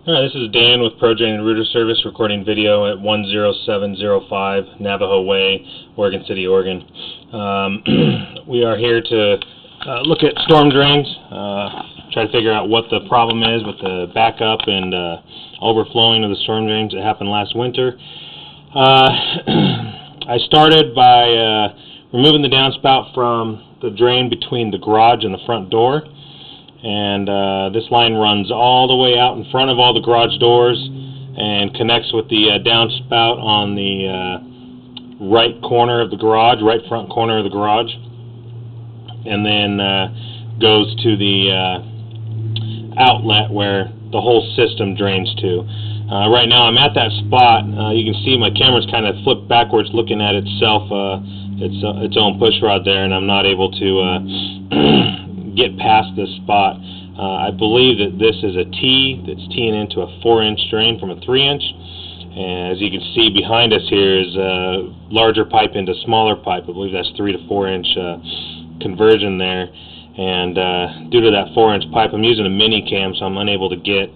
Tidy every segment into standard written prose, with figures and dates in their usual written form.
Hi, this is Dan with ProDrain and Router Service recording video at 10705 Navajo Way, Oregon City, Oregon. We are here to look at storm drains, try to figure out what the problem is with the backup and overflowing of the storm drains that happened last winter. I started by removing the downspout from the drain between the garage and the front door. And this line runs all the way out in front of all the garage doors and connects with the downspout on the right corner of the garage, right front corner of the garage, and then goes to the outlet where the whole system drains to. Right now I'm at that spot. You can see my camera's kind of flipped backwards looking at itself, its own push rod there, and I'm not able to get past this spot. I believe that this is a T that's teeing into a 4-inch drain from a 3-inch. And as you can see behind us here is a larger pipe into smaller pipe. I believe that's 3 to 4-inch conversion there. And due to that 4-inch pipe, I'm using a mini cam, so I'm unable to get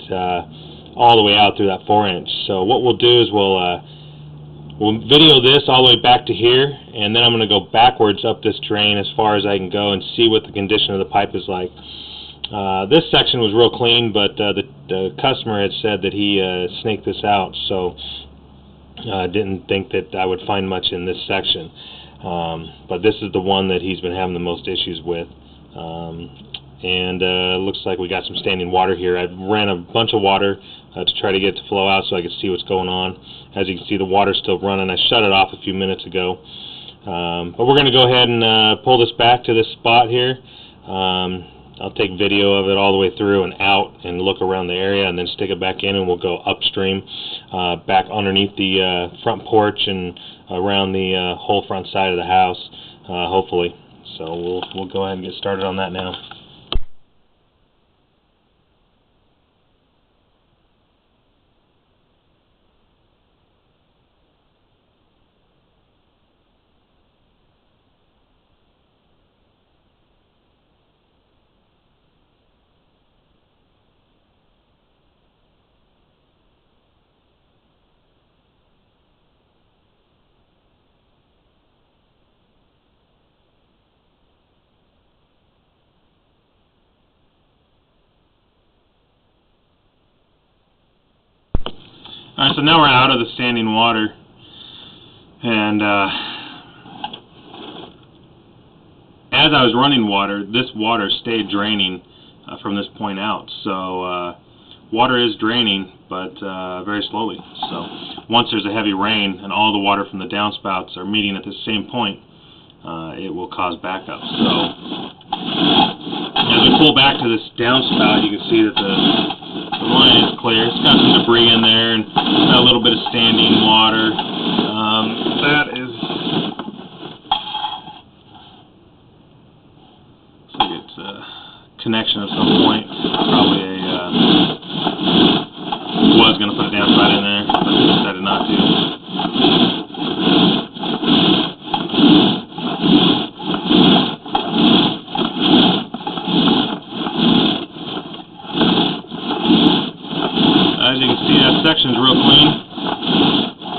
all the way out through that 4-inch. So what we'll do is we'll video this all the way back to here, and then I'm going to go backwards up this drain as far as I can go and see what the condition of the pipe is like. This section was real clean, but the customer had said that he snaked this out, so I didn't think that I would find much in this section. But this is the one that he's been having the most issues with. And looks like we got some standing water here. I ran a bunch of water to try to get it to flow out so I could see what's going on. As you can see, the water's still running. I shut it off a few minutes ago. But we're going to go ahead and pull this back to this spot here. I'll take video of it all the way through and out and look around the area and then stick it back in, and we'll go upstream back underneath the front porch and around the whole front side of the house, hopefully. So we'll go ahead and get started on that now. Alright, so now we're out of the standing water, and as I was running water, this water stayed draining from this point out. So water is draining, but very slowly. So once there's a heavy rain and all the water from the downspouts are meeting at the same point, it will cause backup. So as we pull back to this downspout, you can see that the line is clear. It's got some debris in there and got a little bit of standing water. That is, looks like it's a connection of some point. Probably was going to put a downspout in there, but decided not to. As you can see, that section's real clean.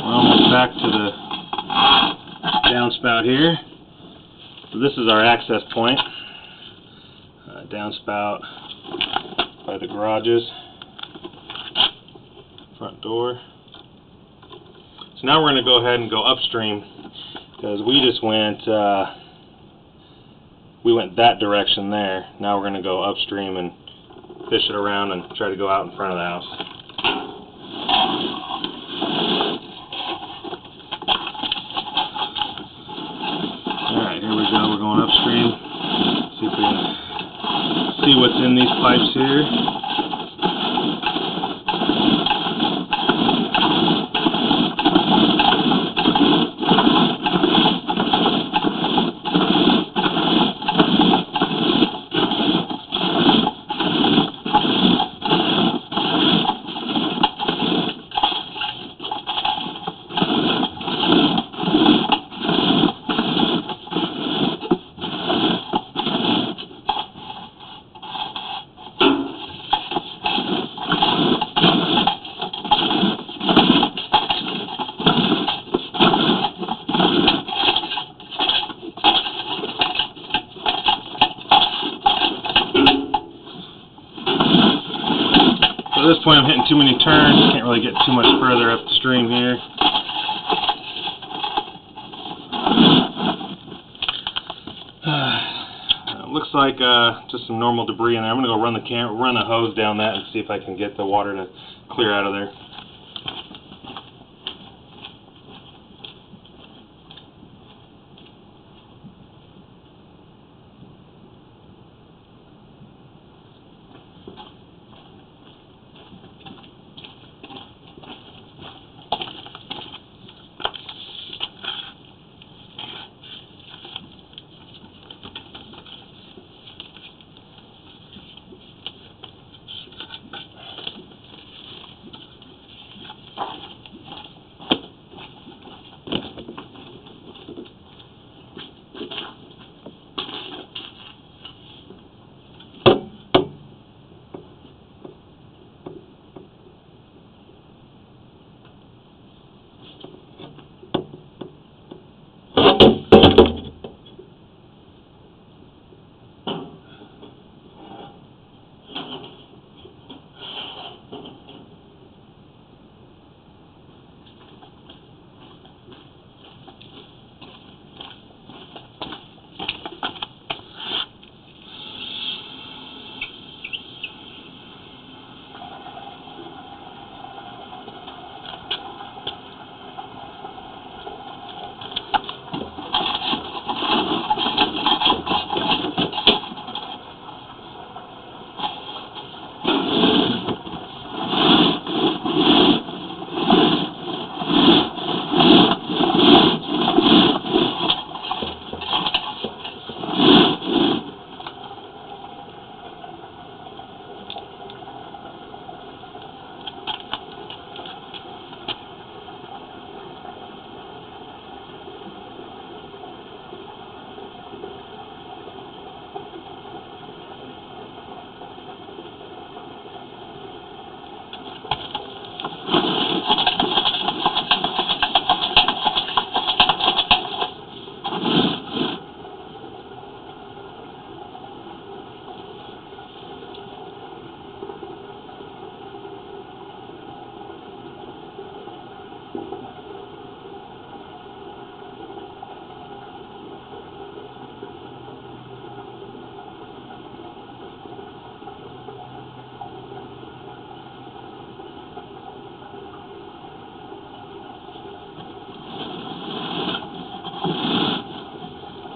We're almost back to the downspout here. So this is our access point. Downspout by the garages, front door. So now we're going to go ahead and go upstream, because we just went that direction there. Now we're going to go upstream and fish it around and try to go out in front of the house. Alright, here we go. We're going upstream. See if we can see what's in these pipes here. At this point I'm hitting too many turns, can't really get too much further upstream here. Looks like just some normal debris in there. I'm going to go run the hose down that and see if I can get the water to clear out of there.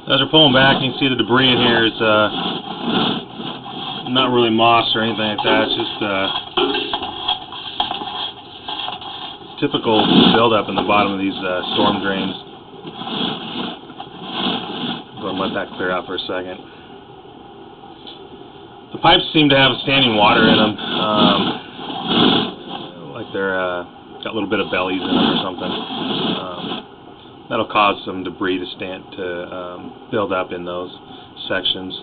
As we're pulling back, you can see the debris in here is not really moss or anything like that. It's just typical buildup in the bottom of these storm drains. Go and let that clear out for a second. The pipes seem to have standing water in them, like they're got a little bit of bellies in them or something. That'll cause some debris to build up in those sections.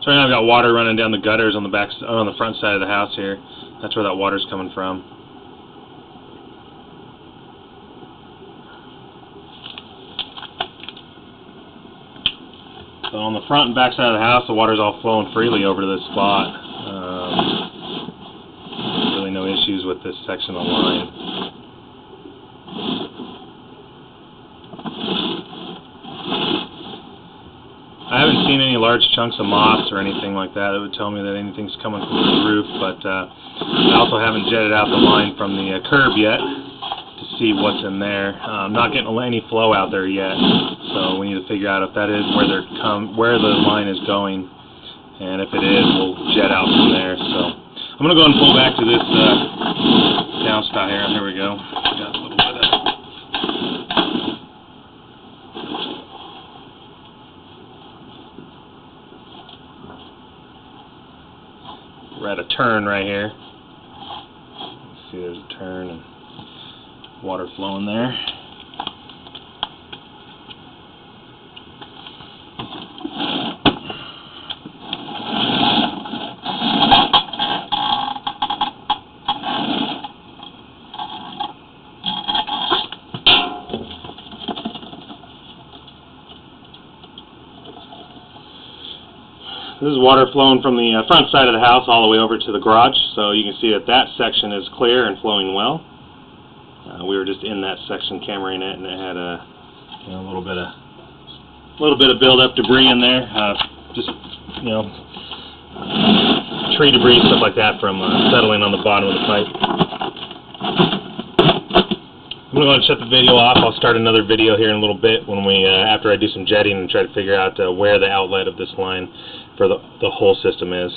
So right now I've got water running down the gutters on the front side of the house here. That's where that water's coming from. So on the front and back side of the house, the water's all flowing freely over to this spot. Really no issues with this section of the line. I haven't seen any large chunks of moss or anything like that that would tell me that anything's coming from the roof, but I also haven't jetted out the line from the curb yet to see what's in there. I'm not getting any flow out there yet, so we need to figure out if that is where the line is going, and if it is, we'll jet out from there. So I'm going to go ahead and pull back to this downspout here. Here we go. Got a little bit of we're at a turn right here. Let's see, there's a turn and water flowing there. This is water flowing from the front side of the house all the way over to the garage, so you can see that that section is clear and flowing well. We were just in that section cameraing it, and it had a little bit of build-up debris in there, just tree debris, stuff like that, from settling on the bottom of the pipe. I'm going to go ahead and shut the video off. I'll start another video here in a little bit when after I do some jetting and try to figure out where the outlet of this line for the whole system is.